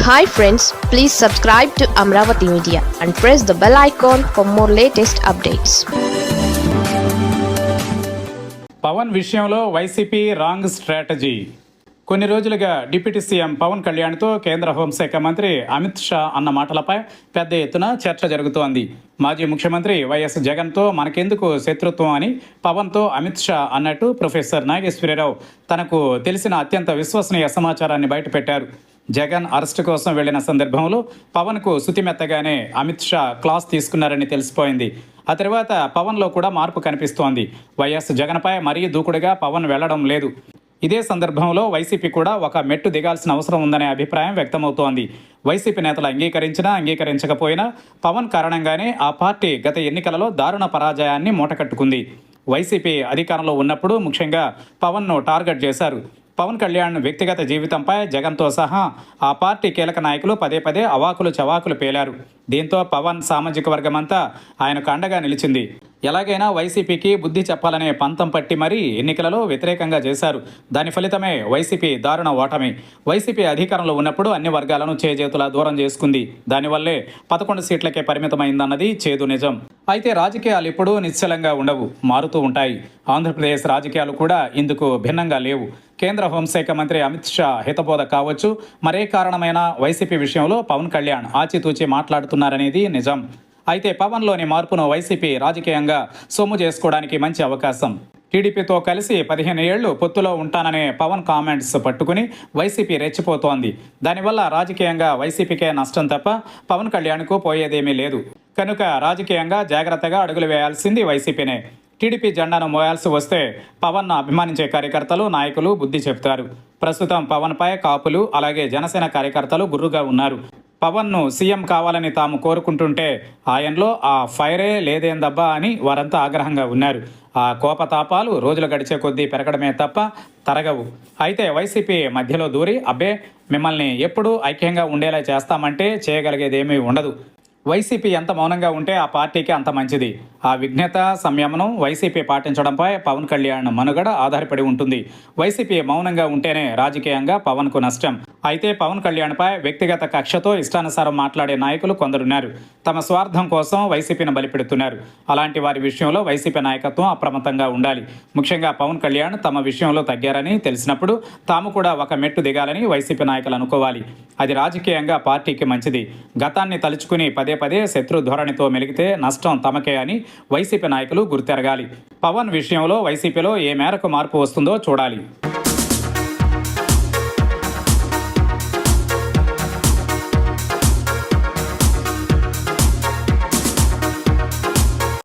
Hi friends, please subscribe to Amravati Media and press the bell icon for more latest updates. Pawan విషయంలో YCP wrong strategy. కొన్ని రోజులుగా deputy CM Pawan కళ్యాణ్తో కేంద్ర హోంశాఖ మంత్రి అమిత్ షా అన్న మాటలపై పెద్ద ఎత్తున చర్చ జరుగుతోంది. మాజీ ముఖ్యమంత్రి వైఎస్ జగన్తో మనకెందుకు శత్రుత్వం అని పవన్తో అమిత్ షా అన్నట్టు ప్రొఫెసర్ నాగేశ్వరరావు తనకు తెలిసిన అత్యంత విశ్వసనీయ సమాచారాన్ని బయటపెట్టారు. జగన్ అరెస్టు కోసం వెళ్లిన సందర్భంలో పవన్కు శుతిమెత్తగానే అమిత్ షా క్లాస్ తీసుకున్నారని తెలిసిపోయింది. ఆ తర్వాత పవన్లో కూడా మార్పు కనిపిస్తోంది. వైఎస్ జగన్పై మరీ దూకుడుగా పవన్ వెళ్లడం లేదు. ఇదే సందర్భంలో వైసీపీ కూడా ఒక మెట్టు దిగాల్సిన అవసరం ఉందనే అభిప్రాయం వ్యక్తమవుతోంది. వైసీపీ నేతలు అంగీకరించినా అంగీకరించకపోయినా పవన్ కారణంగానే ఆ పార్టీ గత ఎన్నికలలో దారుణ పరాజయాన్ని మూటకట్టుకుంది. వైసీపీ అధికారంలో ఉన్నప్పుడు ముఖ్యంగా పవన్ను టార్గెట్ చేశారు. పవన్ కళ్యాణ్ వ్యక్తిగత జీవితంపై జగన్తో సహా ఆ పార్టీ కీలక నాయకులు పదే పదే అవాకులు చవాకులు పేలారు. దీంతో పవన్ సామాజిక వర్గమంతా ఆయనకు అండగా నిలిచింది. ఎలాగైనా వైసీపీకి బుద్ధి చెప్పాలనే పంతం పట్టి మరీ ఎన్నికలలో వ్యతిరేకంగా చేశారు. దాని ఫలితమే వైసీపీ దారుణ ఓటమి. వైసీపీ అధికారంలో ఉన్నప్పుడు అన్ని వర్గాలను చేజేతులా దూరం చేసుకుంది. దానివల్లే 11 సీట్లకే పరిమితమైందన్నది చేదు నిజం. అయితే రాజకీయాలు ఎప్పుడూ నిశ్చలంగా ఉండవు, మారుతూ ఉంటాయి. ఆంధ్రప్రదేశ్ రాజకీయాలు కూడా ఇందుకు భిన్నంగా లేవు. కేంద్ర హోంశాఖ మంత్రి అమిత్ షా హితబోధ కావచ్చు, మరే కారణమైన వైసీపీ విషయంలో పవన్ కళ్యాణ్ ఆచితూచి మాట్లాడుతున్నారనేది నిజం. అయితే పవన్లోని మార్పును వైసీపీ రాజకీయంగా సొమ్ము చేసుకోవడానికి మంచి అవకాశం. టీడీపీతో కలిసి 15 ఏళ్లు పొత్తులో ఉంటాననే పవన్ కామెంట్స్ పట్టుకుని వైసీపీ రెచ్చిపోతోంది. దానివల్ల రాజకీయంగా వైసీపీకే నష్టం తప్ప పవన్ కళ్యాణ్కు పోయేదేమీ లేదు. కనుక రాజకీయంగా జాగ్రత్తగా అడుగులు వేయాల్సింది వైసీపీనే. టీడీపీ జెండాను మోయాల్సి వస్తే పవన్ను అభిమానించే కార్యకర్తలు, నాయకులు బుద్ధి చెబుతారు. ప్రస్తుతం పవన్పై కాపులు, అలాగే జనసేన కార్యకర్తలు గుర్రుగా ఉన్నారు. పవన్ను సీఎం కావాలని తాము కోరుకుంటుంటే ఆయనలో ఆ ఫైరే లేదేందబ్బా అని వారంతా ఆగ్రహంగా ఉన్నారు. ఆ కోపతాపాలు రోజులు గడిచే కొద్దీ పెరగడమే తప్ప తరగవు. అయితే వైసీపీ మధ్యలో దూరి అబ్బే మిమ్మల్ని ఎప్పుడూ ఐక్యంగా ఉండేలా చేస్తామంటే చేయగలిగేదేమీ ఉండదు. వైసీపీ ఎంత మౌనంగా ఉంటే ఆ పార్టీకి అంత మంచిది. ఆ విఘ్నత, సంయమనం వైసీపీ పాటించడంపై పవన్ కళ్యాణ్ మనుగడ ఆధారపడి ఉంటుంది. వైసీపీ మౌనంగా ఉంటేనే రాజకీయంగా పవన్కు నష్టం. అయితే పవన్ కళ్యాణ్పై వ్యక్తిగత కక్షతో ఇష్టానుసారం మాట్లాడే నాయకులు కొందరున్నారు. తమ స్వార్థం కోసం వైసీపీని బలిపెడుతున్నారు. అలాంటి వారి విషయంలో వైసీపీ నాయకత్వం అప్రమత్తంగా ఉండాలి. ముఖ్యంగా పవన్ కళ్యాణ్ తమ విషయంలో తగ్గారని తెలిసినప్పుడు తాము కూడా ఒక మెట్టు దిగాలని వైసీపీ నాయకులు అనుకోవాలి. అది రాజకీయంగా పార్టీకి మంచిది. గతాన్ని తలుచుకుని పదే పదే శత్రు ధోరణితో మెలిగితే నష్టం తమకే అని వైసీపీ నాయకులు గుర్తెరగాలి. పవన్ విషయంలో వైసీపీలో ఏ మేరకు మార్పు వస్తుందో చూడాలి.